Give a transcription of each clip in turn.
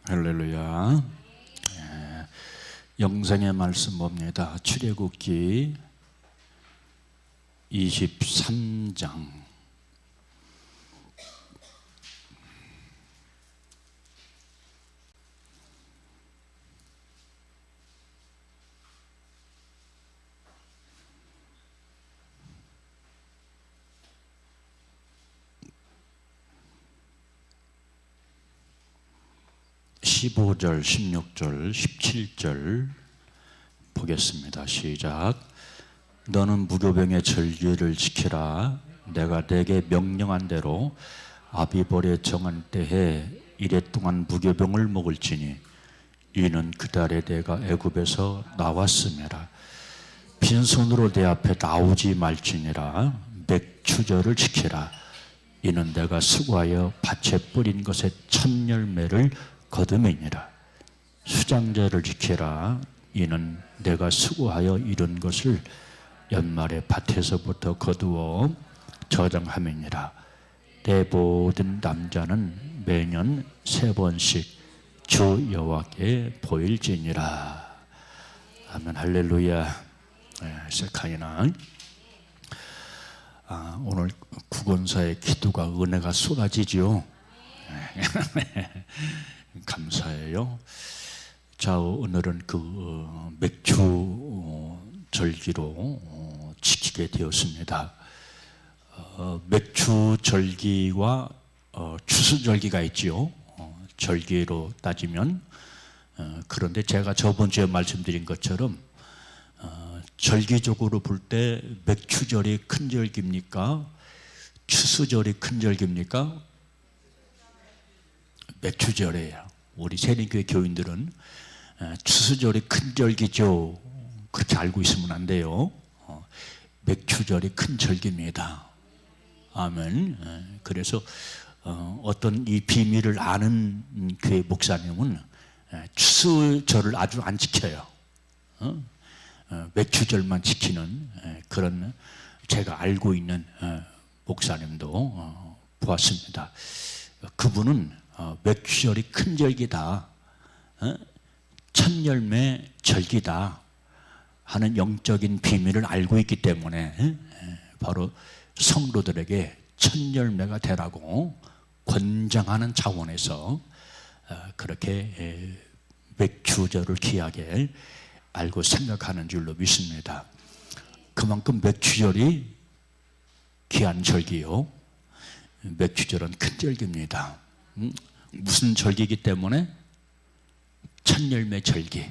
할렐루야. 영생의 말씀 봅니다. 출애굽기 23장 15절, 16절, 17절 보겠습니다. 시작. 너는 무교병의 절기를 지키라. 내가 내게 명령한 대로 아비벌의 정한 때에 이래 동안 무교병을 먹을지니 이는 그 달에 내가 애굽에서 나왔음이라. 빈손으로 내 앞에 나오지 말지니라. 맥추절을 지키라. 이는 내가 수고하여 밭에 뿌린 것의 첫 열매를 거두매니라. 수장제를 지키라. 이는 내가 수고하여 이룬 것을 연말에 밭에서부터 거두어 저장함이니라. 내 모든 남자는 매년 3번씩 주 여호와께 보일지니라. 아멘. 할렐루야. 세카이나 오늘 구건사의 기도가 은혜가 쏟아지죠. 감사해요. 자, 오늘은 그 맥주 절기로 지키게 되었습니다. 맥주 절기와 추수 절기가 있지요. 절기로 따지면 그런데 제가 저번 주에 말씀드린 것처럼 절기적으로 볼 때 맥추절이 큰 절기입니까? 추수절이 큰 절기입니까? 맥추절이에요. 우리 세린교회 교인들은 추수절이 큰 절기죠. 그렇게 알고 있으면 안 돼요. 맥추절이 큰 절기입니다. 아멘. 그래서 어떤 이 비밀을 아는 교회 목사님은 추수절을 아주 안 지켜요. 맥추절만 지키는 그런 제가 알고 있는 목사님도 보았습니다. 그분은 맥추절이 큰 절기다, 첫 열매 절기다 하는 영적인 비밀을 알고 있기 때문에 바로 성도들에게 첫 열매가 되라고 권장하는 차원에서 그렇게 맥추절을 귀하게 알고 생각하는 줄로 믿습니다. 그만큼 맥추절이 귀한 절기요. 맥추절은 큰 절기입니다. 무슨 절기이기 때문에? 첫 열매 절기.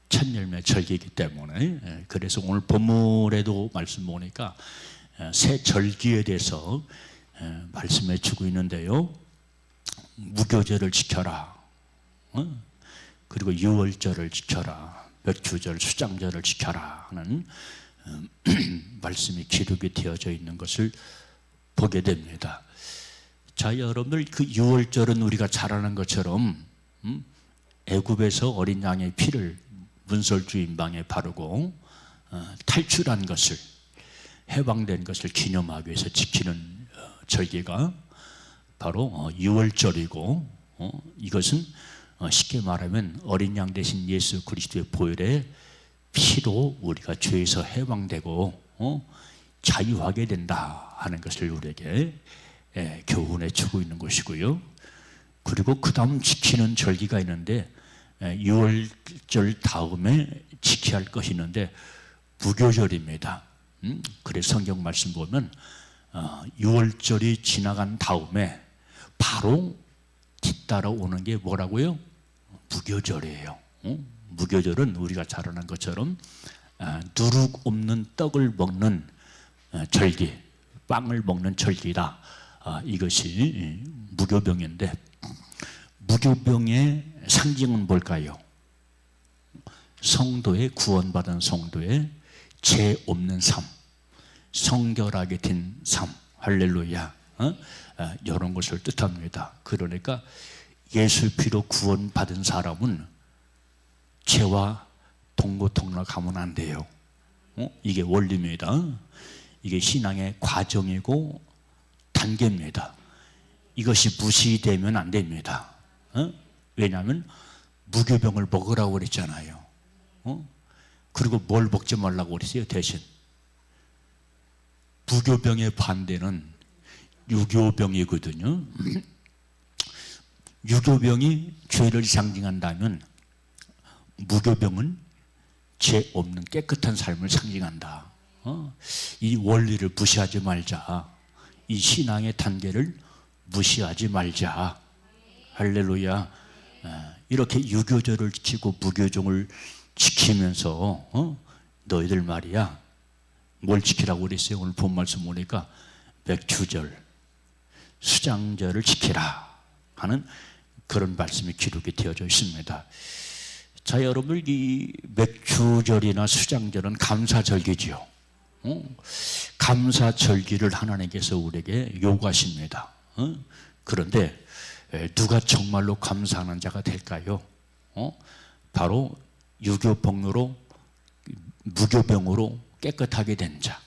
첫 열매 절기이기 때문에. 그래서 오늘 본문에도 말씀 보니까 새 절기에 대해서 말씀해 주고 있는데요. 무교절을 지켜라. 그리고 유월절을 지켜라. 맥추절, 수장절을 지켜라 하는 말씀이 기록이 되어져 있는 것을 보게 됩니다. 자, 여러분들 그 유월절은 우리가 잘 아는 것처럼 애굽에서 어린 양의 피를 문설주 임방에 바르고 탈출한 것을, 해방된 것을 기념하기 위해서 지키는 절기가 바로 유월절이고, 이것은 쉽게 말하면 어린 양 대신 예수 그리스도의 보혈의 피로 우리가 죄에서 해방되고 자유하게 된다 하는 것을 우리에게 교훈해 주고 있는 것이고요. 그리고 그 다음 지키는 절기가 있는데 6월절 다음에 지켜야 할 것이 있는데 무교절입니다. 그래서 성경 말씀 보면 6월절이 지나간 다음에 바로 뒤따라 오는 게 뭐라고요? 무교절이에요. 무교절은 우리가 잘 아는 것처럼 누룩 없는 떡을 먹는 절기, 빵을 먹는 절기다. 이것이 무교병인데, 무교병의 상징은 뭘까요? 성도의, 구원받은 성도의 죄 없는 삶, 성결하게 된 삶, 할렐루야. 이런 것을 뜻합니다. 그러니까 예수 피로 구원받은 사람은 죄와 동고동락하면 안 돼요. 이게 원리입니다. 이게 신앙의 과정이고 단계입니다. 이것이 무시되면 안 됩니다. 왜냐하면 무교병을 먹으라고 그랬잖아요. 그리고 뭘 먹지 말라고 그랬어요? 대신 무교병의 반대는 유교병이거든요. 유교병이 죄를 상징한다면 무교병은 죄 없는 깨끗한 삶을 상징한다. 이 원리를 무시하지 말자. 이 신앙의 단계를 무시하지 말자. 할렐루야. 이렇게 유교절을 지키고 무교종을 지키면서 너희들 말이야, 뭘 지키라고 그랬어요? 오늘 본 말씀 보니까 맥주절, 수장절을 지키라 하는 그런 말씀이 기록이 되어져 있습니다. 자, 여러분, 이 맥주절이나 수장절은 감사절기지요. 감사절기를 하나님께서 우리에게 요구하십니다. 그런데 누가 정말로 감사하는 자가 될까요? 바로 유교병으로, 무교병으로 깨끗하게 된 자,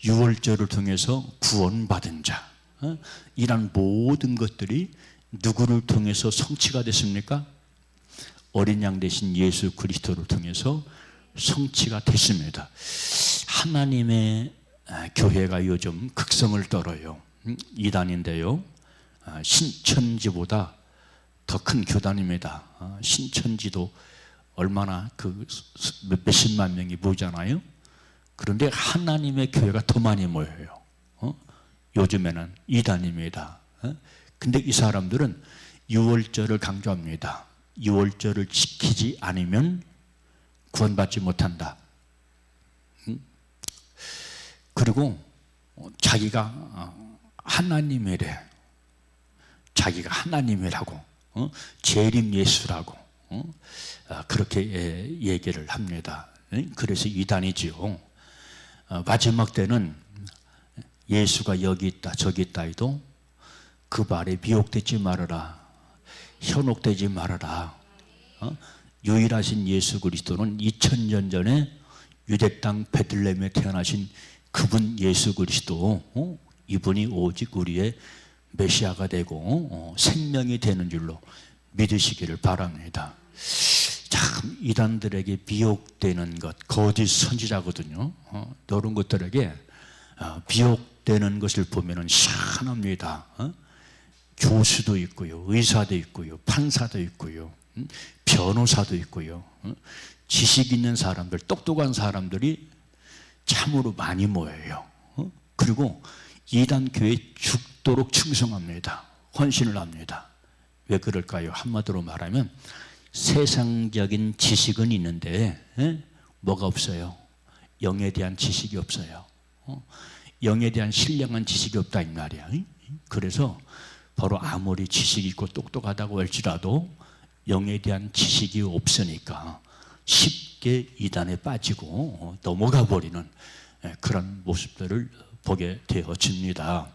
유월절을 통해서 구원받은 자, 이런 모든 것들이 누구를 통해서 성취가 됐습니까? 어린 양 대신 예수 그리스도를 통해서 성취가 됐습니다. 하나님의 교회가 요즘 극성을 떨어요. 이단인데요, 신천지보다 더 큰 교단입니다. 신천지도 얼마나 그 몇십만 명이 모이잖아요. 그런데 하나님의 교회가 더 많이 모여요. 요즘에는 이단입니다. 근데 이 사람들은 유월절을 강조합니다. 유월절을 지키지 않으면 구원받지 못한다. 그리고 자기가 하나님이래. 자기가 하나님이라고, 재림 예수라고 그렇게 얘기를 합니다. 그래서 이단이지요. 마지막 때는 예수가 여기 있다 저기 있다 해도 그 말에 미혹되지 말아라, 현혹되지 말아라. 유일하신 예수 그리스도는 2000년 전에 유대 땅 베들레헴에 태어나신 그분 예수 그리스도, 이분이 오직 우리의 메시아가 되고 생명이 되는 줄로 믿으시기를 바랍니다. 참 이단들에게 미혹되는 것, 거짓 선지자거든요. 이런 것들에게 미혹되는 것을 보면은 희한합니다. 교수도 있고요, 의사도 있고요, 판사도 있고요, 변호사도 있고요, 지식 있는 사람들, 똑똑한 사람들이 참으로 많이 모여요. 그리고 이단 교회에 죽도록 충성합니다. 헌신을 합니다. 왜 그럴까요? 한마디로 말하면 세상적인 지식은 있는데 뭐가 없어요? 영에 대한 지식이 없어요. 영에 대한 신령한 지식이 없다 이 말이야. 그래서 바로 아무리 지식이 있고 똑똑하다고 할지라도 영에 대한 지식이 없으니까 쉽게 이단에 빠지고 넘어가 버리는 그런 모습들을 보게 되어집니다.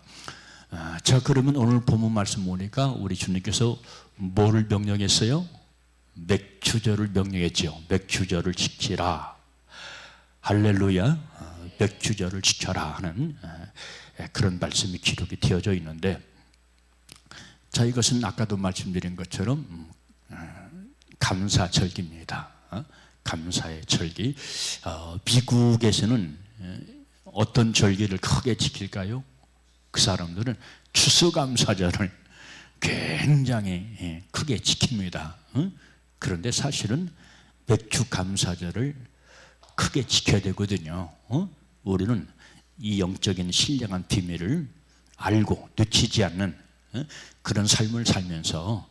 자, 그러면 오늘 본문 말씀 보니까 우리 주님께서 뭐를 명령했어요? 맥주절을 명령했죠. 맥주절을 지키라. 할렐루야. 맥주절을 지켜라 하는 그런 말씀이 기록이 되어져 있는데, 자, 이것은 아까도 말씀드린 것처럼 감사절기입니다. 감사의 절기. 미국에서는 어떤 절기를 크게 지킬까요? 그 사람들은 추수감사절을 굉장히 크게 지킵니다. 그런데 사실은 맥주감사절을 크게 지켜야 되거든요. 우리는 이 영적인 신령한 비밀을 알고 놓치지 않는 그런 삶을 살면서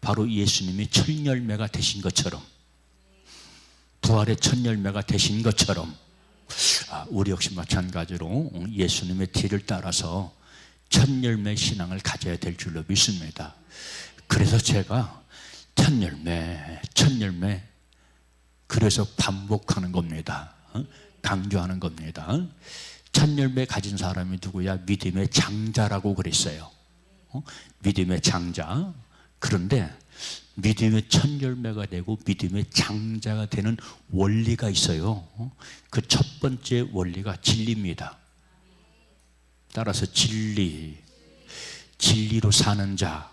바로 예수님이 첫 열매가 되신 것처럼, 부활의 첫 열매가 되신 것처럼 우리 역시 마찬가지로 예수님의 뒤를 따라서 첫 열매 신앙을 가져야 될 줄로 믿습니다. 그래서 제가 첫 열매 그래서 반복하는 겁니다. 강조하는 겁니다. 첫 열매 가진 사람이 누구야? 믿음의 장자라고 그랬어요. 믿음의 장자. 그런데 믿음의 첫 열매가 되고 믿음의 장자가 되는 원리가 있어요. 그 첫 번째 원리가 진리입니다. 따라서 진리로 사는 자,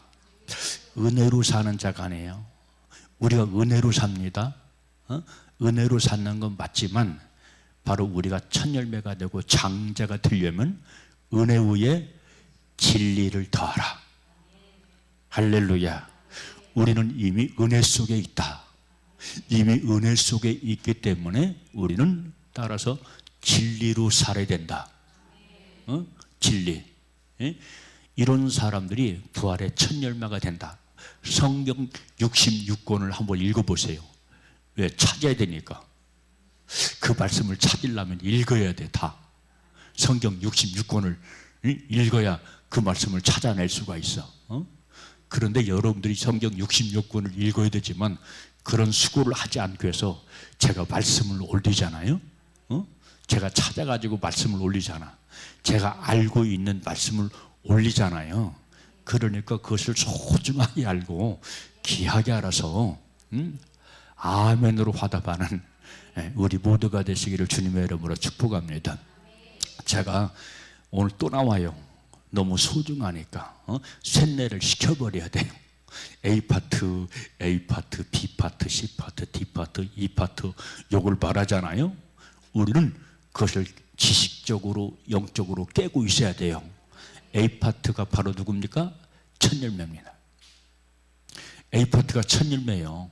은혜로 사는 자가 아니에요. 우리가 은혜로 삽니다. 은혜로 사는 건 맞지만 바로 우리가 첫 열매가 되고 장자가 되려면 은혜 위에 진리를 더하라. 할렐루야. 우리는 이미 은혜 속에 있다. 이미 은혜 속에 있기 때문에 우리는 따라서 진리로 살아야 된다. 진리. 이런 사람들이 부활의 첫 열매가 된다. 성경 66권을 한번 읽어보세요. 왜? 찾아야 되니까. 그 말씀을 찾으려면 읽어야 돼. 다 성경 66권을 읽어야 그 말씀을 찾아낼 수가 있어. 그런데 여러분들이 성경 66권을 읽어야 되지만 그런 수고를 하지 않고 해서 제가 말씀을 올리잖아요. 제가 찾아가지고 말씀을 올리잖아. 제가 알고 있는 말씀을 올리잖아요. 그러니까 그것을 소중하게 알고 귀하게 알아서 아멘으로 화답하는 우리 모두가 되시기를 주님의 이름으로 축복합니다. 제가 오늘 또 나와요. 너무 소중하니까 쇳내를 시켜버려야 돼요. A파트, A파트, B파트, C파트, D파트, E파트 요걸 말하잖아요. 우리는 그것을 지식적으로 영적으로 깨고 있어야 돼요. A파트가 바로 누굽니까? 첫 열매입니다. A파트가 첫 열매예요.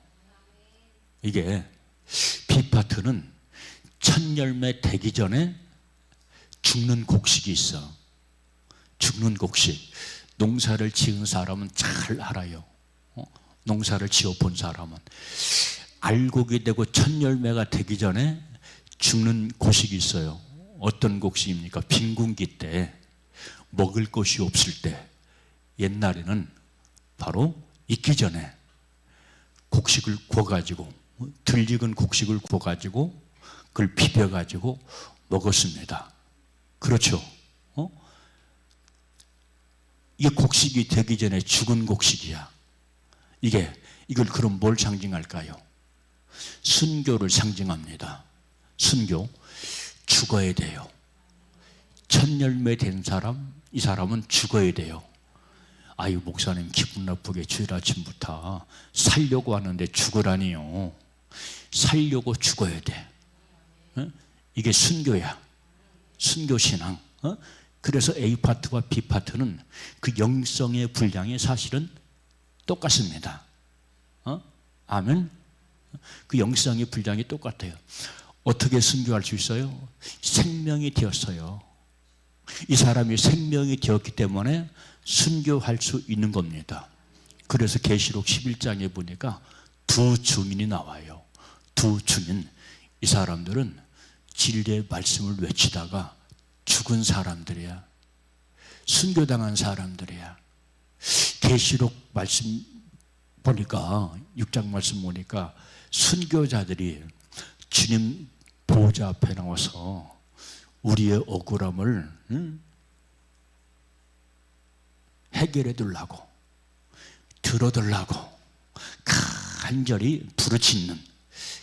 이게 B파트는 첫 열매 되기 전에 죽는 곡식이 있어. 죽는 곡식. 농사를 지은 사람은 잘 알아요. 농사를 지어본 사람은 알곡이 되고 첫 열매가 되기 전에 죽는 곡식이 있어요. 어떤 곡식입니까? 빈궁기 때 먹을 것이 없을 때 옛날에는 바로 익기 전에 곡식을 구워가지고 덜 익은 곡식을 구워가지고 그걸 비벼가지고 먹었습니다. 그렇죠? 이게 곡식이 되기 전에 죽은 곡식이야. 이걸 그럼 뭘 상징할까요? 순교를 상징합니다. 순교, 죽어야 돼요. 첫 열매 된 사람, 이 사람은 죽어야 돼요. 아유, 목사님 기분 나쁘게 주일 아침부터 살려고 하는데 죽으라니요. 살려고 죽어야 돼. 이게 순교야. 순교신앙. 그래서 A파트와 B파트는 그 영성의 분량이 사실은 똑같습니다. 아멘. 그 영성의 분량이 똑같아요. 어떻게 순교할 수 있어요? 생명이 되었어요. 이 사람이 생명이 되었기 때문에 순교할 수 있는 겁니다. 그래서 계시록 11장에 보니까 두 증인이 나와요. 두 증인. 이 사람들은 진리의 말씀을 외치다가 죽은 사람들이야. 순교당한 사람들이야. 계시록 말씀 보니까 6장 말씀 보니까 순교자들이 주님 보좌 앞에 나와서 우리의 억울함을 해결해 두려고 들어달라고 간절히 부르짖는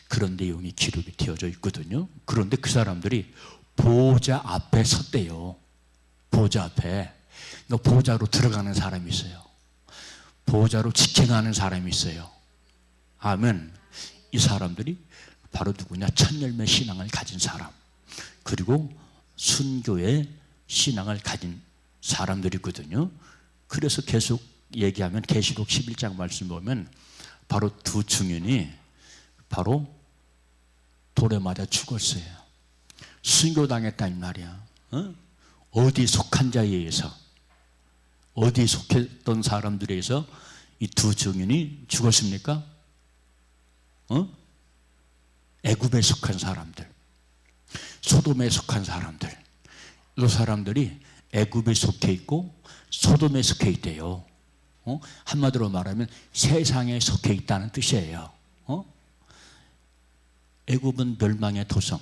그런 내용이 기록이 되어져 있거든요. 그런데 그 사람들이 보좌 앞에 섰대요. 보좌 앞에. 그러니까 보좌로 들어가는 사람이 있어요. 보좌로 지켜가는 사람이 있어요. 아멘. 이 사람들이 바로 누구냐? 첫 열매 신앙을 가진 사람, 그리고 순교의 신앙을 가진 사람들이거든요. 그래서 계속 얘기하면 계시록 11장 말씀 보면 바로 두 증인이 바로 돌에 맞아 죽었어요. 순교당했다 이 말이야. 어디 속한 자에 의해서, 어디 속했던 사람들에 의해서 이 두 증인이 죽었습니까? 애굽에 속한 사람들, 소돔에 속한 사람들. 이 사람들이 애굽에 속해 있고 소돔에 속해 있대요. 한마디로 말하면 세상에 속해 있다는 뜻이에요. 애굽은 멸망의 도성,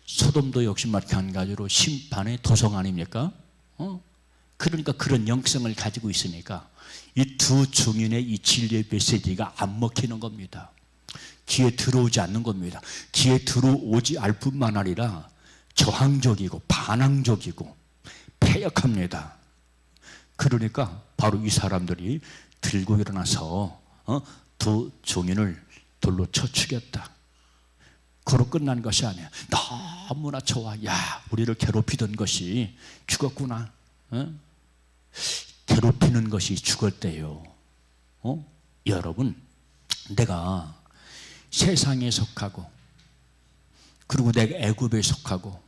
소돔도 역시 마찬가지로 심판의 도성 아닙니까? 그러니까 그런 영성을 가지고 있으니까 이 두 증인의 이 진리의 메시지가 안 먹히는 겁니다. 귀에 들어오지 않는 겁니다. 귀에 들어오지 않을 뿐만 아니라 저항적이고 반항적이고 패역합니다. 그러니까 바로 이 사람들이 들고 일어나서 두 종인을 돌로 쳐 죽였다. 그로 끝난 것이 아니야. 너무나 좋아. 야, 우리를 괴롭히던 것이 죽었구나. 괴롭히는 것이 죽었대요. 여러분, 내가 세상에 속하고, 그리고 내가 애굽에 속하고,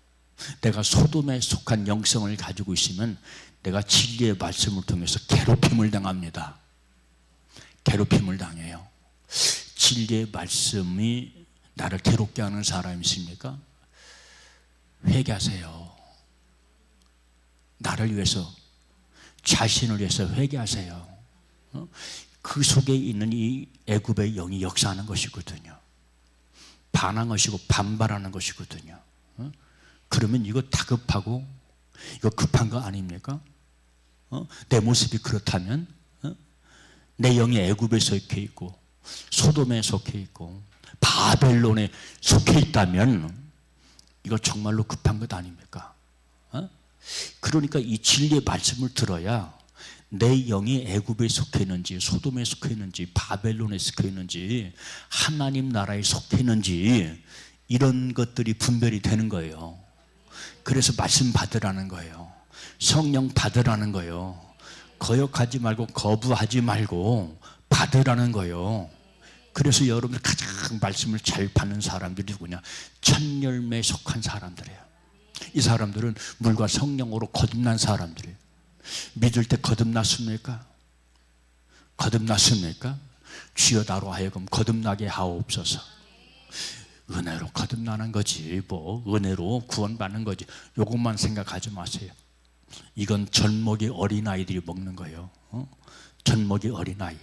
내가 소돔에 속한 영성을 가지고 있으면 내가 진리의 말씀을 통해서 괴롭힘을 당합니다. 괴롭힘을 당해요. 진리의 말씀이 나를 괴롭게 하는 사람이 있습니까? 회개하세요. 나를 위해서, 자신을 위해서 회개하세요. 그 속에 있는 이 애굽의 영이 역사하는 것이거든요. 반항하시고 반발하는 것이거든요. 그러면 이거 다급하고 이거 급한 거 아닙니까? 내 모습이 그렇다면 내 영이 애굽에 속해 있고 소돔에 속해 있고 바벨론에 속해 있다면 이거 정말로 급한 것 아닙니까? 그러니까 이 진리의 말씀을 들어야 내 영이 애굽에 속해 있는지 소돔에 속해 있는지 바벨론에 속해 있는지 하나님 나라에 속해 있는지 이런 것들이 분별이 되는 거예요. 그래서 말씀 받으라는 거예요. 성령 받으라는 거예요. 거역하지 말고 거부하지 말고 받으라는 거예요. 그래서 여러분들 가장 말씀을 잘 받는 사람들이 누구냐? 첫 열매에 속한 사람들이에요. 이 사람들은 물과 성령으로 거듭난 사람들이에요. 믿을 때 거듭났습니까? 거듭났습니까? 주여 나로 하여금 거듭나게 하옵소서. 은혜로 거듭나는 거지, 뭐 은혜로 구원받는 거지, 이것만 생각하지 마세요. 이건 젖먹이 어린아이들이 먹는 거예요. 젖먹이 어린아이.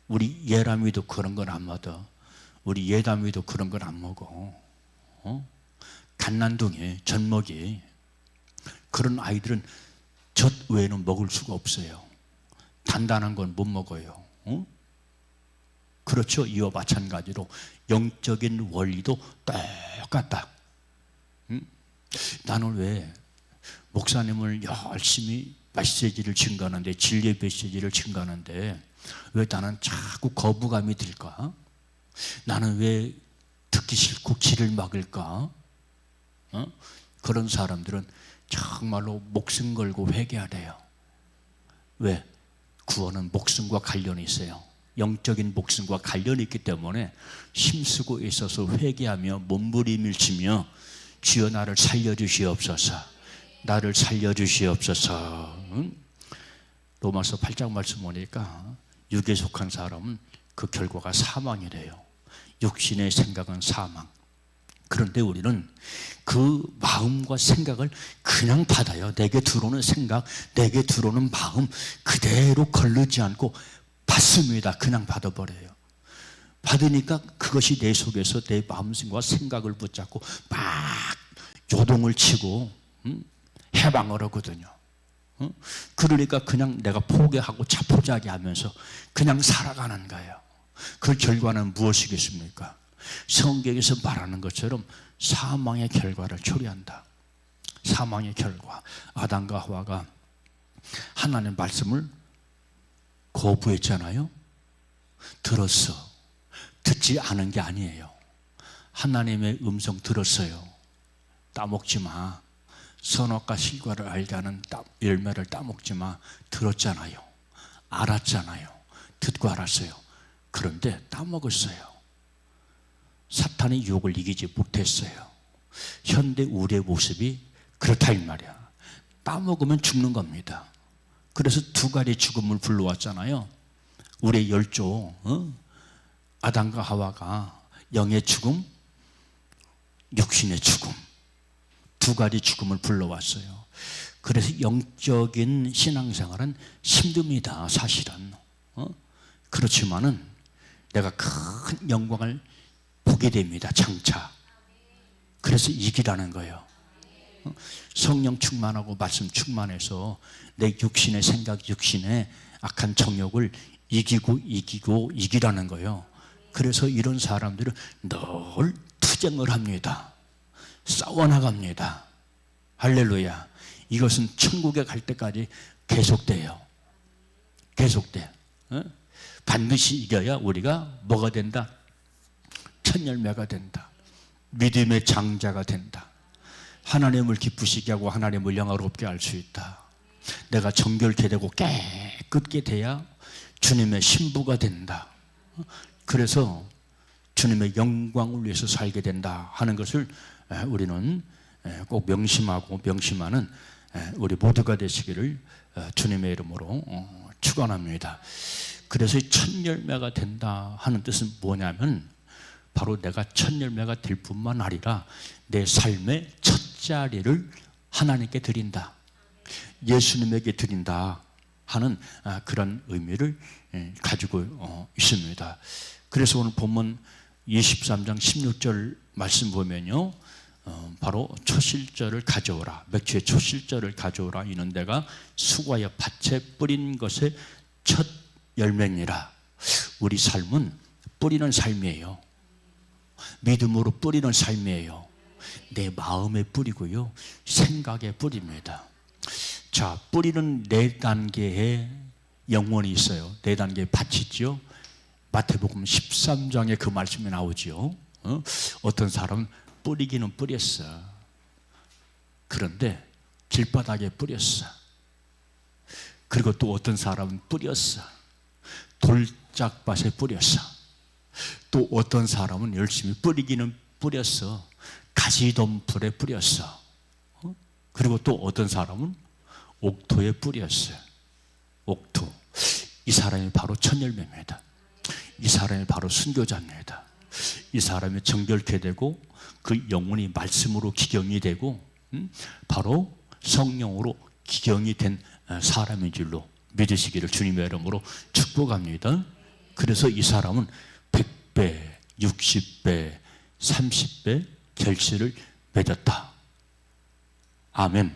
우리 예람이도 그런 건 안 먹어. 우리 예담이도 그런 건 안 먹어. 갓난둥이, 젖먹이. 그런 아이들은 젖 외에는 먹을 수가 없어요. 단단한 건 못 먹어요. 그렇죠? 이와 마찬가지로 영적인 원리도 똑같다. 나는 왜 목사님을 열심히 메시지를 증거하는데, 진리의 메시지를 증거하는데 왜 나는 자꾸 거부감이 들까? 나는 왜 듣기 싫고 귀를 막을까? 그런 사람들은 정말로 목숨 걸고 회개하래요. 왜? 구원은 목숨과 관련이 있어요. 영적인 목숨과 관련이 있기 때문에 힘쓰고 있어서 회개하며 몸부림을 주여 나를 살려주시옵소서, 나를 살려주시옵소서. 로마서 8장 말씀 보니까 육에 속한 사람은 그 결과가 사망이래요. 육신의 생각은 사망. 그런데 우리는 그 마음과 생각을 그냥 받아요. 내게 들어오는 생각, 내게 들어오는 마음 그대로 거르지 않고 받습니다. 그냥 받아버려요. 받으니까 그것이 내 속에서 내 마음과 생각을 붙잡고 막 요동을 치고 해방을 하거든요. 그러니까 그냥 내가 포기하고 자포자기 하면서 그냥 살아가는 거예요. 그 결과는 무엇이겠습니까? 성경에서 말하는 것처럼 사망의 결과를 초래한다. 사망의 결과. 아담과 하와가 하나님의 말씀을 거부했잖아요. 들었어. 듣지 않은 게 아니에요. 하나님의 음성 들었어요. 따먹지 마. 선악과 실과를 알게 하는 열매를 따먹지 마. 들었잖아요. 알았잖아요. 듣고 알았어요. 그런데 따먹었어요. 사탄의 유혹을 이기지 못했어요. 현대 우리의 모습이 그렇다 이 말이야. 따먹으면 죽는 겁니다. 그래서 두 가지 죽음을 불러왔잖아요. 우리의 열조, 아담과 하와가 영의 죽음, 육신의 죽음, 두 가지 죽음을 불러왔어요. 그래서 영적인 신앙생활은 힘듭니다. 사실은. 그렇지만은 내가 큰 영광을 보게 됩니다. 장차. 그래서 이기라는 거예요. 성령 충만하고 말씀 충만해서 내 육신의 생각, 육신의 악한 정욕을 이기라는 거예요. 그래서 이런 사람들은 늘 투쟁을 합니다. 싸워나갑니다. 할렐루야. 이것은 천국에 갈 때까지 계속돼요. 계속돼. 반드시 이겨야 우리가 뭐가 된다? 첫 열매가 된다. 믿음의 장자가 된다. 하나님을 기쁘시게 하고 하나님을 영화롭게 할 수 있다. 내가 정결케 되고 깨끗게 돼야 주님의 신부가 된다. 그래서 주님의 영광을 위해서 살게 된다 하는 것을 우리는 꼭 명심하고 명심하는 우리 모두가 되시기를 주님의 이름으로 축원합니다. 그래서 첫 열매가 된다 하는 뜻은 뭐냐면 바로 내가 첫 열매가 될 뿐만 아니라 내 삶의 첫 자리를 하나님께 드린다, 예수님에게 드린다 하는 그런 의미를 가지고 있습니다. 그래서 오늘 본문 23장 16절 말씀 보면요, 바로 초실절을 가져오라, 맥주의 초실절을 가져오라, 이는 내가 수고하여 밭에 뿌린 것의 첫 열매니라. 우리 삶은 뿌리는 삶이에요. 믿음으로 뿌리는 삶이에요. 내 마음에 뿌리고요, 생각에 뿌립니다. 자, 뿌리는 네 단계의 영혼이 있어요. 네 단계의 밭이 있죠. 마태복음 13장에 그 말씀이 나오죠. 어떤 사람은 뿌리기는 뿌렸어. 그런데 길바닥에 뿌렸어. 그리고 또 어떤 사람은 뿌렸어. 돌짝밭에 뿌렸어. 또 어떤 사람은 열심히 뿌리기는 뿌렸어. 가시덤불에 뿌렸어. 그리고 또 어떤 사람은 옥토에 뿌렸어요. 옥토. 이 사람이 바로 첫 열매입니다. 이 사람이 바로 순교자입니다. 이 사람이 정결케 되고 그 영혼이 말씀으로 기경이 되고 바로 성령으로 기경이 된 사람인 줄로 믿으시기를 주님의 이름으로 축복합니다. 그래서 이 사람은 100배, 60배, 30배 결실을 맺었다. 아멘.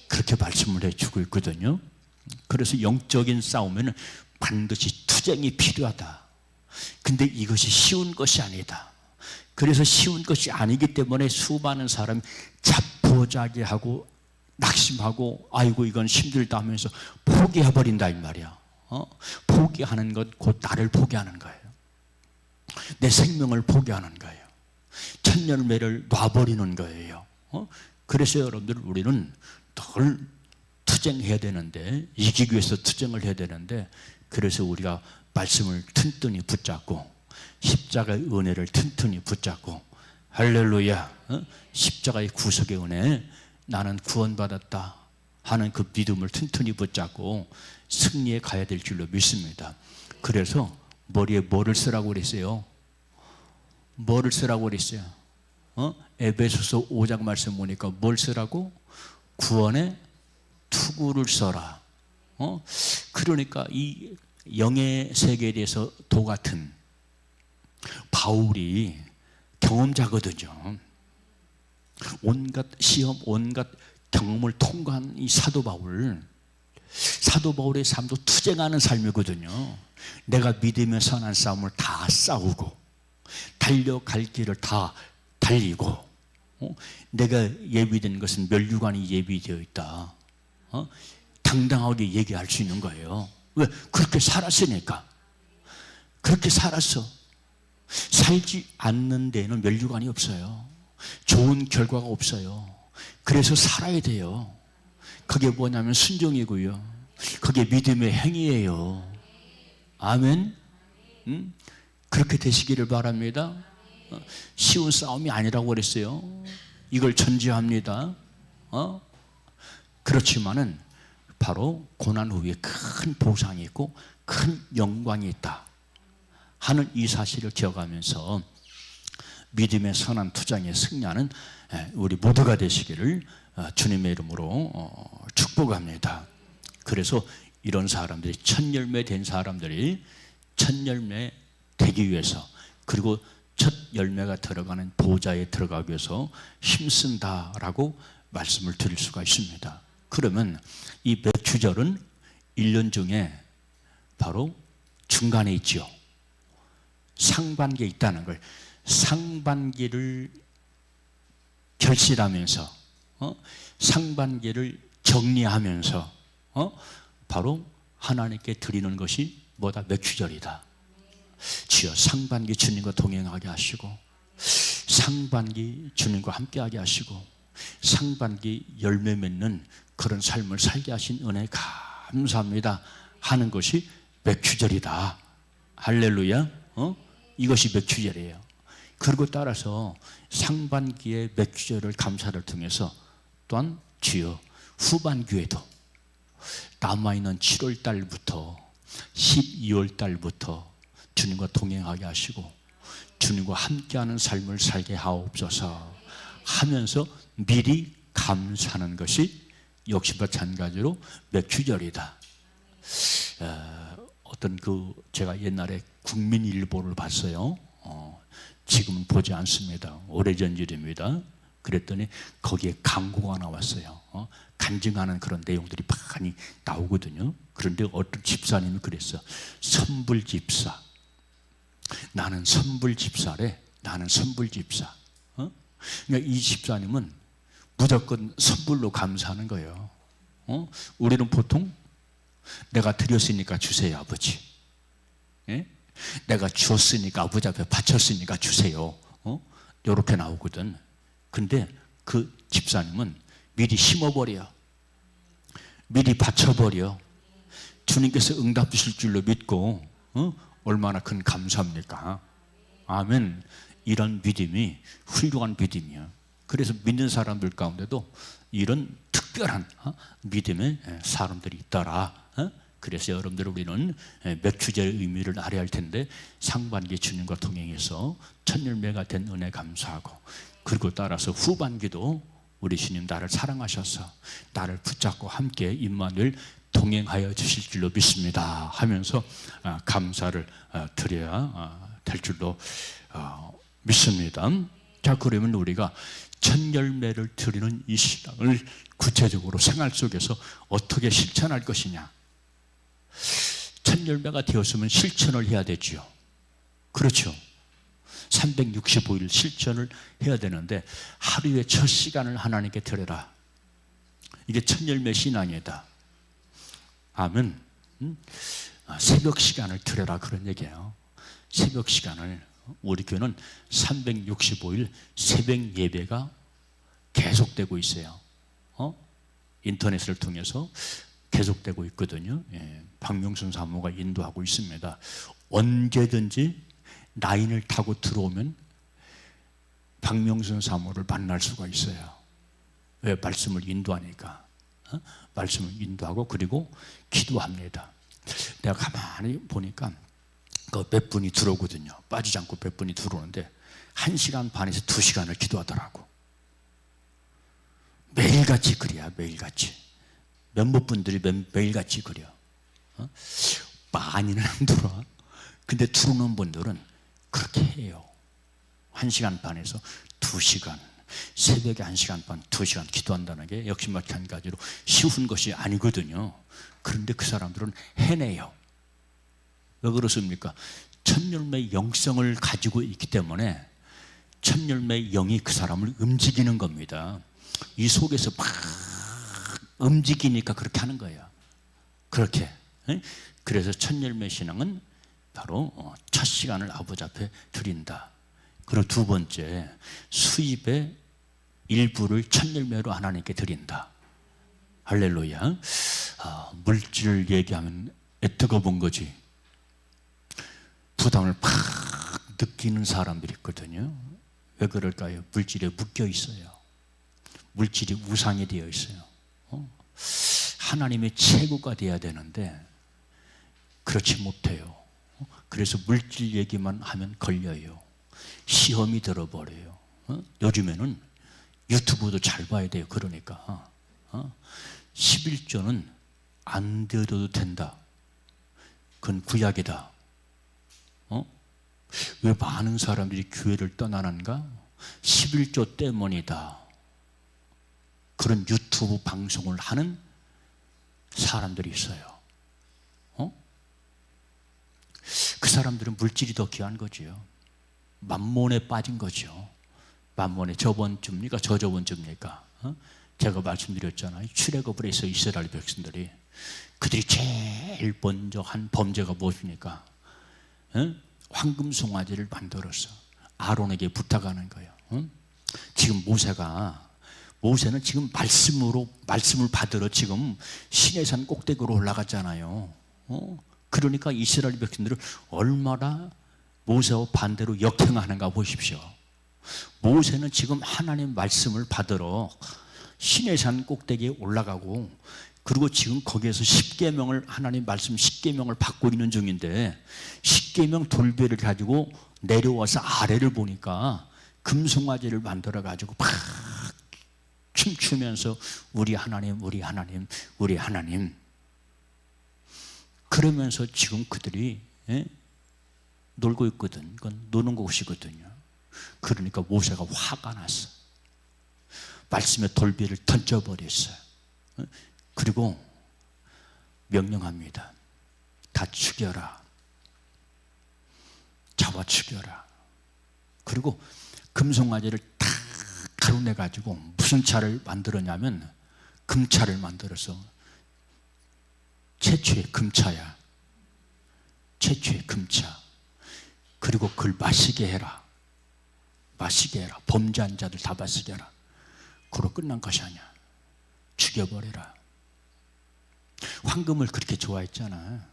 그렇게 말씀을 해주고 있거든요. 그래서 영적인 싸움에는 반드시 투쟁이 필요하다. 근데 이것이 쉬운 것이 아니다. 그래서 쉬운 것이 아니기 때문에 수많은 사람이 자포자기하고 낙심하고 아이고 이건 힘들다 하면서 포기해버린다 이 말이야. 포기하는 것 곧 나를 포기하는 거예요. 내 생명을 포기하는 거예요. 첫 열매를 놔버리는 거예요. 그래서 여러분들 우리는 늘 투쟁해야 되는데, 이기기 위해서 투쟁을 해야 되는데, 그래서 우리가 말씀을 튼튼히 붙잡고 십자가의 은혜를 튼튼히 붙잡고 할렐루야, 십자가의 구속의 은혜, 나는 구원받았다 하는 그 믿음을 튼튼히 붙잡고 승리에 가야 될 줄로 믿습니다. 그래서 머리에 뭐를 쓰라고 그랬어요? 뭐를 쓰라고 그랬어요? 에베소서 5장 말씀 보니까 뭘 쓰라고? 구원의 투구를 써라. 그러니까 이 영의 세계에 대해서 도 같은 바울이 경험자거든요. 온갖 시험, 온갖 경험을 통과한 이 사도 바울의 삶도 투쟁하는 삶이거든요. 내가 믿으며 선한 싸움을 다 싸우고 달려갈 길을 다 달리고, 내가 예비된 것은 멸류관이 예비되어 있다. 당당하게 얘기할 수 있는 거예요. 왜? 그렇게 살았으니까. 그렇게 살았어. 살지 않는 데는 멸류관이 없어요. 좋은 결과가 없어요. 그래서 살아야 돼요. 그게 뭐냐면 순종이고요. 그게 믿음의 행위예요. 아멘. 그렇게 되시기를 바랍니다. 쉬운 싸움이 아니라고 그랬어요. 이걸 전제합니다. 그렇지만은 바로 고난 후에 큰 보상이 있고 큰 영광이 있다 하는 이 사실을 기억하면서 믿음의 선한 투쟁에 승리하는 우리 모두가 되시기를 주님의 이름으로 축복합니다. 그래서 이런 사람들이 첫 열매 된 사람들이 첫 열매 되기 위해서, 그리고 첫 열매가 들어가는 보좌에 들어가기 위해서 힘쓴다라고 말씀을 드릴 수가 있습니다. 그러면 이 맥주절은 1년 중에 바로 중간에 있죠. 상반기에 있다는 걸, 상반기를 결실하면서 상반기를 정리하면서 바로 하나님께 드리는 것이 뭐다? 맥추절이다. 주여 상반기 주님과 동행하게 하시고 상반기 주님과 함께하게 하시고 상반기 열매 맺는 그런 삶을 살게 하신 은혜 감사합니다 하는 것이 맥추절이다. 할렐루야. 이것이 맥추절이에요. 그리고 따라서 상반기의 맥추절을 감사를 통해서 또한 주여 후반기에도 남아있는 7월 달부터 12월 달부터 주님과 동행하게 하시고 주님과 함께하는 삶을 살게 하옵소서 하면서 미리 감사하는 것이 역시 마찬가지로 맥추절이다. 어떤 제가 옛날에 국민일보를 봤어요. 지금은 보지 않습니다. 오래전 일입니다. 그랬더니 거기에 광고가 나왔어요. 간증하는 그런 내용들이 많이 나오거든요. 그런데 어떤 집사님이 그랬어. 선불집사. 나는 선불집사래. 나는 선불집사. 그러니까 이 집사님은 무조건 선불로 감사하는 거예요. 우리는 보통 내가 드렸으니까 주세요, 아버지. 예? 내가 주었으니까 아버지 앞에 바쳤으니까 주세요. 이렇게 나오거든. 근데 그 집사님은 미리 심어버려. 미리 바쳐버려. 주님께서 응답 주실 줄로 믿고 얼마나 큰 감사합니까? 아멘. 이런 믿음이 훌륭한 믿음이야. 그래서 믿는 사람들 가운데도 이런 특별한 믿음의 사람들이 있더라. 그래서 여러분들 우리는 맥추절의 의미를 알아야 할 텐데 상반기 주님과 동행해서 첫 열매가 된 은혜 감사하고 그리고 따라서 후반기도 우리 주님 나를 사랑하셔서 나를 붙잡고 함께 임마누엘 동행하여 주실 줄로 믿습니다 하면서 감사를 드려야 될 줄로 믿습니다. 자, 그러면 우리가 첫 열매를 드리는 이 신앙을 구체적으로 생활 속에서 어떻게 실천할 것이냐. 첫 열매가 되었으면 실천을 해야 되지요. 그렇죠. 365일 실천을 해야 되는데 하루에 첫 시간을 하나님께 드려라. 이게 첫 열매 신앙이다. 아멘. 새벽 시간을 드려라 그런 얘기예요. 새벽 시간을. 우리 교회는 365일 새벽 예배가 계속되고 있어요. 인터넷을 통해서 계속되고 있거든요. 박명순 사모가 인도하고 있습니다. 언제든지 라인을 타고 들어오면 박명순 사모를 만날 수가 있어요. 왜? 말씀을 인도하니까. 말씀을 인도하고 그리고 기도합니다. 내가 가만히 보니까 몇 분이 들어오거든요. 빠지지 않고 몇 분이 들어오는데 1시간 반에서 2시간을 기도하더라고. 매일같이 그래야 매일같이. 몇몇 분들이 매일같이 그려. 많이는 안 들어와. 근데 들어오는 분들은 그렇게 해요. 1시간 반에서 2시간. 새벽에 1시간 반, 2시간 기도한다는 게 역시 마찬가지로 쉬운 것이 아니거든요. 그런데 그 사람들은 해내요. 왜 그렇습니까? 첫 열매의 영성을 가지고 있기 때문에 첫 열매의 영이 그 사람을 움직이는 겁니다. 이 속에서 막 움직이니까 그렇게 하는 거예요. 그렇게. 그래서 첫 열매 신앙은 바로 첫 시간을 아버지 앞에 드린다. 그리고 두 번째, 수입의 일부를 첫 열매로 하나님께 드린다. 할렐루야. 물질을 얘기하면 뜨거운 거지. 부담을 팍 느끼는 사람들이 있거든요. 왜 그럴까요? 물질에 묶여 있어요. 물질이 우상이 되어 있어요. 하나님의 최고가 되어야 되는데 그렇지 못해요. 그래서 물질 얘기만 하면 걸려요. 시험이 들어버려요. 요즘에는 유튜브도 잘 봐야 돼요. 그러니까 11조는 안 드려도 된다. 그건 구약이다. 왜 많은 사람들이 교회를 떠나는가? 11조 때문이다. 그런 유튜브 방송을 하는 사람들이 있어요. 그 사람들은 물질이 더 귀한 거지요. 만몬에 빠진 거죠. 만몬에 저번 주입니까? 저저번 주입니까? 제가 말씀드렸잖아요. 출애굽을 해서 이스라엘 백성들이 그들이 제일 먼저 한 범죄가 무엇입니까? 황금송아지를 만들어서 아론에게 부탁하는 거예요. 지금 모세는 지금 말씀을 받으러 지금 시내산 꼭대기로 올라갔잖아요. 그러니까 이스라엘 백성들을 얼마나 모세와 반대로 역행하는가 보십시오. 모세는 지금 하나님 말씀을 받으러 시내산 꼭대기에 올라가고, 그리고 지금 거기에서 하나님 말씀 10계명을 받고 있는 중인데, 10계명 돌배를 가지고 내려와서 아래를 보니까 금송아지를 만들어 가지고 막 춤추면서 우리 하나님, 우리 하나님, 우리 하나님, 그러면서 지금 그들이 놀고 있거든. 그건 노는 곳이거든요. 그러니까 모세가 화가 났어. 말씀의 돌비를 던져버렸어요. 그리고 명령합니다. 다 죽여라. 잡아 죽여라. 그리고 금송아지를 다 가루내가지고 무슨 차를 만들었냐면 금차를 만들어서, 최초의 금차야. 최초의 금차. 그리고 그걸 마시게 해라. 마시게 해라. 범죄한 자들 다 마시게 해라. 그로 끝난 것이 아니야. 죽여버려라. 황금을 그렇게 좋아했잖아.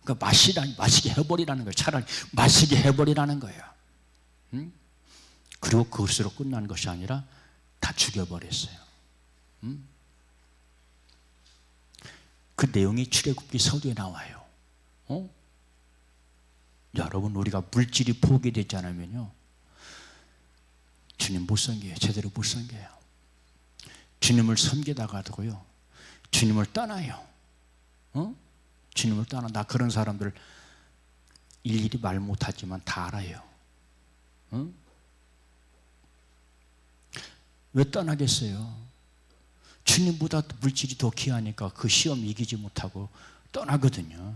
그러니까 마시게 해버리라는 거야. 차라리 마시게 해버리라는 거야. 응? 그리고 그것으로 끝난 것이 아니라 다 죽여버렸어요. 응? 그 내용이 출애굽기 서두에 나와요. 여러분, 우리가 물질이 포기되지 않으면요, 주님 못 섬겨요. 제대로 못 섬겨요. 주님을 섬기다가도요, 주님을 떠나요. 주님을 떠나. 나 그런 사람들 일일이 말 못하지만 다 알아요. 왜 떠나겠어요? 주님보다 물질이 더 귀하니까 그 시험 이기지 못하고 떠나거든요.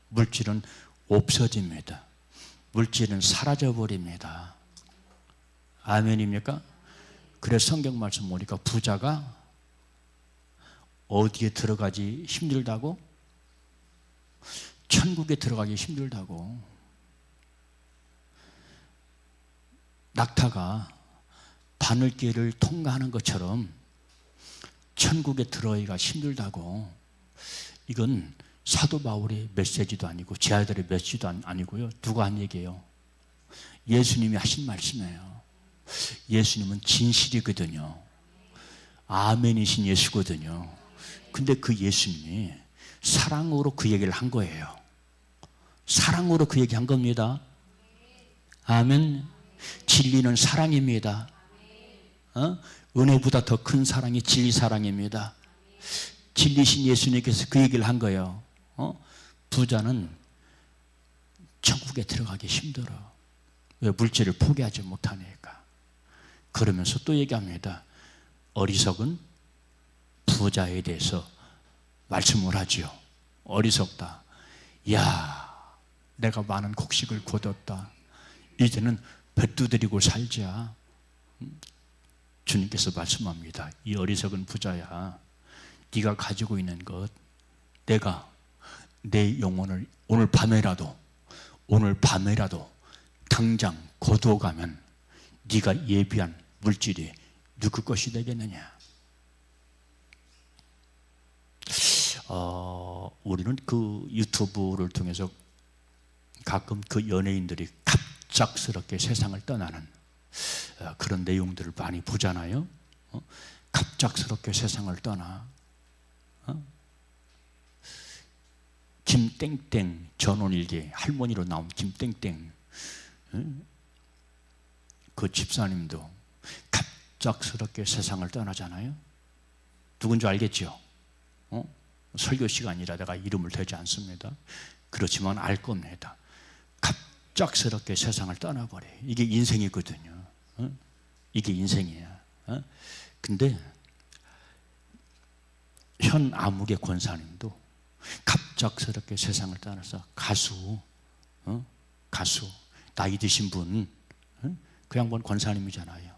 물질은 없어집니다. 물질은 사라져버립니다. 아멘입니까? 그래서 성경 말씀 보니까 부자가 어디에 들어가기 힘들다고? 천국에 들어가기 힘들다고. 낙타가 바늘길을 통과하는 것처럼 천국에 들어가기가 힘들다고. 이건 사도 바울의 메시지도 아니고 제 아들의 메시지도 아니고요. 누가 한 얘기예요? 예수님이 하신 말씀이에요. 예수님은 진실이거든요. 아멘이신 예수거든요. 근데 그 예수님이 사랑으로 그 얘기를 한 거예요. 사랑으로 그 얘기 한 겁니다. 아멘. 진리는 사랑입니다. 은혜보다 더 큰 사랑이 진리 사랑입니다. 진리신 예수님께서 그 얘기를 한 거예요. 부자는 천국에 들어가기 힘들어. 왜? 물질을 포기하지 못하니까. 그러면서 또 얘기합니다. 어리석은 부자에 대해서 말씀을 하지요. 어리석다. 야, 내가 많은 곡식을 거뒀다. 이제는 배 두드리고 살자. 주님께서 말씀합니다. 이 어리석은 부자야, 네가 가지고 있는 것, 내가 내 영혼을 오늘 밤에라도 당장 거두어가면 네가 예비한 물질이 누구 것이 되겠느냐. 우리는 그 유튜브를 통해서 가끔 그 연예인들이 갑작스럽게 세상을 떠나는 그런 내용들을 많이 보잖아요. 갑작스럽게 세상을 떠나. 김땡땡 전원일기 할머니로 나온 김땡땡, 그 집사님도 갑작스럽게 세상을 떠나잖아요. 누군지 알겠죠? 설교 시간이라 내가 이름을 대지 않습니다. 그렇지만 알 겁니다. 갑작스럽게 세상을 떠나버려요. 이게 인생이거든요. 이게 인생이야. 근데 현 암흑의 권사님도 갑작스럽게 세상을 떠나서 가수 나이 드신 분, 그 양반 권사님이잖아요.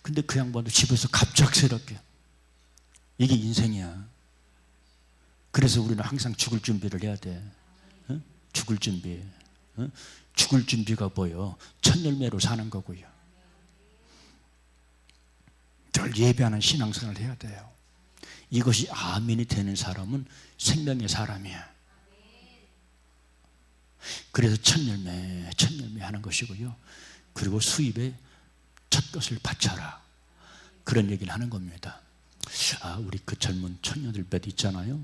근데 그 양반도 집에서 갑작스럽게, 이게 인생이야. 그래서 우리는 항상 죽을 준비를 해야 돼. 어? 죽을 준비. 어? 죽을 준비가 뭐요? 첫 열매로 사는 거고요. 늘 예배하는 신앙생활을 해야 돼요. 이것이 아멘이 되는 사람은 생명의 사람이야. 그래서 첫 열매 하는 것이고요. 그리고 수입에 첫 것을 바쳐라. 그런 얘기를 하는 겁니다. 우리 그 젊은 청년들 몇 있잖아요.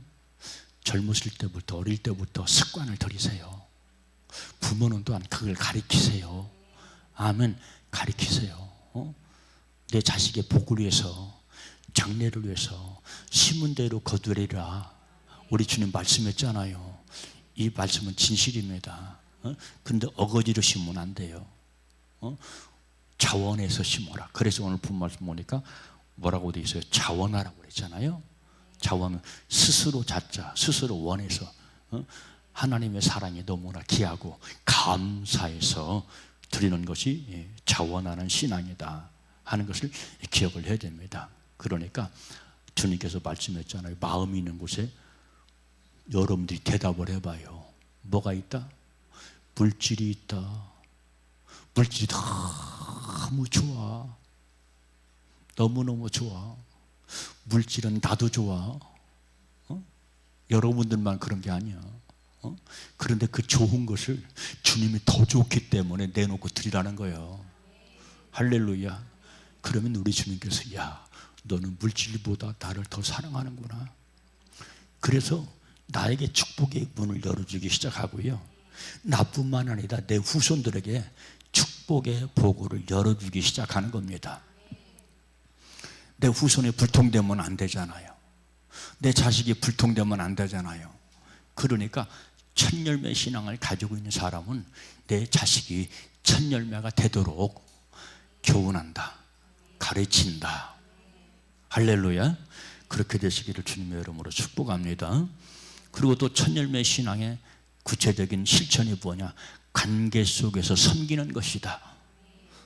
젊으실 때부터, 어릴 때부터 습관을 들이세요. 부모는 또한 그걸 가르치세요. 아멘. 가르치세요. 내 자식의 복을 위해서, 장래를 위해서 심은 대로 거두리라. 우리 주님 말씀했잖아요. 이 말씀은 진실입니다. 근데 어거지로 심으면 안 돼요. 자원해서 심어라. 그래서 오늘 본 말씀 보니까 뭐라고 되어 있어요? 자원하라고 그랬잖아요. 자원은 스스로 자자, 스스로 원해서 하나님의 사랑이 너무나 귀하고 감사해서 드리는 것이 자원하는 신앙이다 하는 것을 기억을 해야 됩니다. 그러니까 주님께서 말씀했잖아요. 마음이 있는 곳에 여러분들이 대답을 해봐요. 뭐가 있다? 물질이 있다. 물질이 너무 좋아. 너무너무 좋아. 물질은 나도 좋아. 여러분들만 그런 게 아니야. 그런데 그 좋은 것을 주님이 더 좋기 때문에 내놓고 드리라는 거예요. 할렐루야. 그러면 우리 주님께서 야, 너는 물질보다 나를 더 사랑하는구나. 그래서 나에게 축복의 문을 열어주기 시작하고요. 나뿐만 아니라 내 후손들에게 축복의 보고를 열어주기 시작하는 겁니다. 내 후손이 불통되면 안 되잖아요. 내 자식이 불통되면 안 되잖아요. 그러니까 첫 열매 신앙을 가지고 있는 사람은 내 자식이 첫 열매가 되도록 교훈한다, 가르친다. 할렐루야. 그렇게 되시기를 주님의 이름으로 축복합니다. 그리고 또 첫 열매 신앙의 구체적인 실천이 뭐냐? 관계 속에서 섬기는 것이다.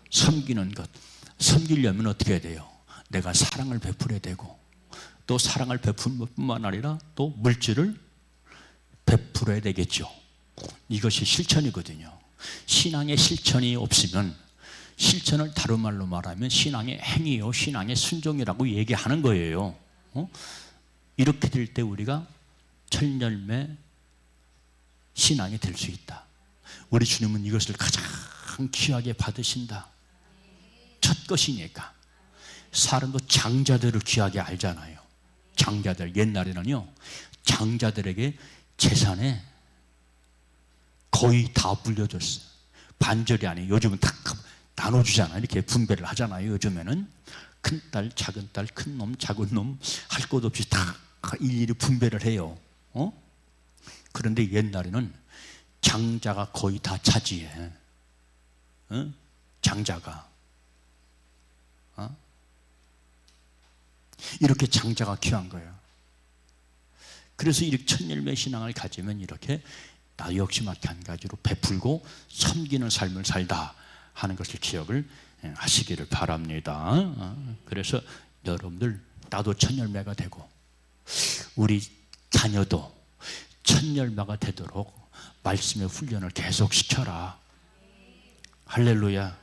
섬기는 것. 섬기려면 어떻게 해야 돼요? 내가 사랑을 베풀어야 되고, 또 사랑을 베푸는 것뿐만 아니라 또 물질을 베풀어야 되겠죠. 이것이 실천이거든요. 신앙의 실천이 없으면, 실천을 다른 말로 말하면 신앙의 행위요, 신앙의 순종이라고 얘기하는 거예요. 이렇게 될 때 우리가 첫 열매 신앙이 될 수 있다. 우리 주님은 이것을 가장 귀하게 받으신다. 첫 것이니까. 사람도 장자들을 귀하게 알잖아요. 장자들, 옛날에는요, 장자들에게 재산에 거의 다 물려줬어요. 반절이 아니에요. 요즘은 다 나눠주잖아요. 이렇게 분배를 하잖아요. 요즘에는 큰 딸, 작은 딸, 큰 놈, 작은 놈 할 것 없이 다 일일이 분배를 해요. 그런데 옛날에는 장자가 거의 다 차지해. 장자가. 이렇게 장자가 귀한 거예요. 그래서 이렇게 첫 열매 신앙을 가지면 이렇게 나 역시 마찬가지로 베풀고 섬기는 삶을 살다 하는 것을 기억을 하시기를 바랍니다. 그래서 여러분들, 나도 첫 열매가 되고 우리 자녀도 첫 열매가 되도록 말씀의 훈련을 계속 시켜라. 할렐루야.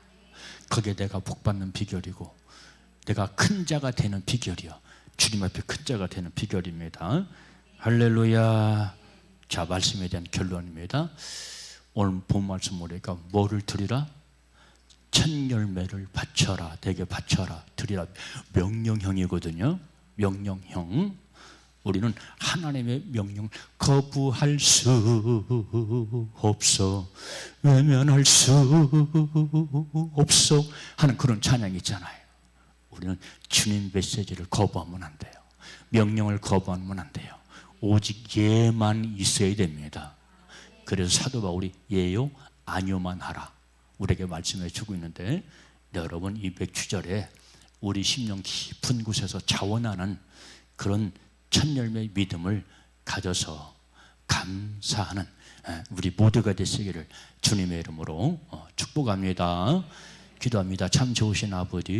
그게 내가 복받는 비결이고 내가 큰 자가 되는 비결이요, 주님 앞에 큰 자가 되는 비결입니다. 할렐루야. 자, 말씀에 대한 결론입니다. 오늘 본 말씀 보니까 뭐를 드리라? 첫 열매를 바쳐라, 내게 바쳐라, 드리라. 명령형이거든요. 명령형. 우리는 하나님의 명령 거부할 수 없어, 외면할 수 없어 하는 그런 찬양이 있잖아요. 우리는 주님 메시지를 거부하면 안 돼요. 명령을 거부하면 안 돼요. 오직 예만 있어야 됩니다. 그래서 사도 바울이 예요 아니요만 하라 우리에게 말씀해 주고 있는데, 여러분 이 맥주절에 우리 심령 깊은 곳에서 자원하는 그런 첫 열매 믿음을 가져서 감사하는 우리 모두가 되시기를 주님의 이름으로 축복합니다. 기도합니다. 참 좋으신 아버지,